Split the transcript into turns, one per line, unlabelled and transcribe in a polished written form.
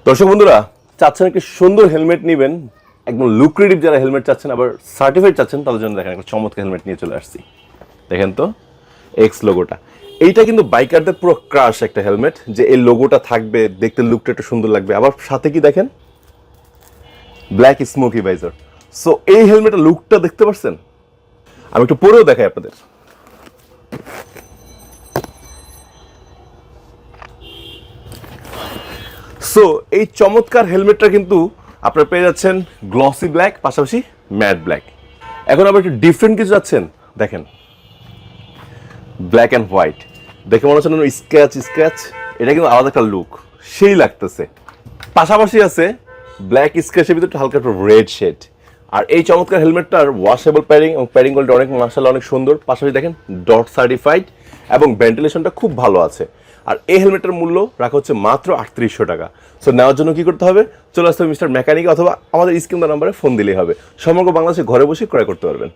দর্শক বন্ধুরা, চাচ্ছেন একটি সুন্দর হেলমেট নেবেন, একদম লুক্রেটিভ যারা হেলমেট চাচ্ছেন আবার সার্টিফাইড চাচ্ছেন তাদের জন্য দেখেন একটা চমৎকার হেলমেট নিয়ে চলে আসছি। দেখেন তো এক্স লোগোটা, এইটা কিন্তু বাইকারদের পুরো ক্রাশ একটা হেলমেট, যে এই লোগোটা থাকবে, দেখতে লুকটা একটু সুন্দর লাগবে। আবার সাথে কি দেখেন, ব্ল্যাক স্মোকি ভাইজার। সো এই হেলমেটের লুকটা দেখতে পাচ্ছেন, আমি একটু পরেও দেখাই আপনাদের। সো এই চমৎকার হেলমেটটা কিন্তু আপনারা পেয়ে যাচ্ছেন গ্লসি ব্ল্যাক, পাশাপাশি ম্যাট ব্ল্যাক। এখন আবার একটু ডিফারেন্ট কিছু যাচ্ছেন, দেখেন ব্ল্যাক অ্যান্ড হোয়াইট, দেখে মনে হচ্ছে স্ক্র্যাচ স্ক্র্যাচ, এটা কিন্তু আলাদা একটা লুক, সেই লাগতেছে। পাশাপাশি আছে ব্ল্যাক স্ক্র্যাচের ভিতরে একটু হালকা একটু রেড শেড। আর এই চমৎকার হেলমেটটার ওয়াশেবল প্যাডিং এবং প্যাডিং কোয়ালিটি অনেক মাশাআল্লাহ অনেক সুন্দর। পাশাপাশি দেখেন ডট সার্টিফাইড এবং ভেন্টিলেশনটা খুব ভালো আছে। আর এই হেলমেটের মূল্য রাখা হচ্ছে মাত্র 3800 টাকা। সো নেওয়ার জন্য কি করতে হবে, চলে আসতে হবে মিস্টার মেকানিক অথবা আমাদের স্ক্রিন নাম্বারে ফোন দিলেই হবে। সমগ্র বাংলাদেশে ঘরে বসে ক্রয় করতে পারবেন।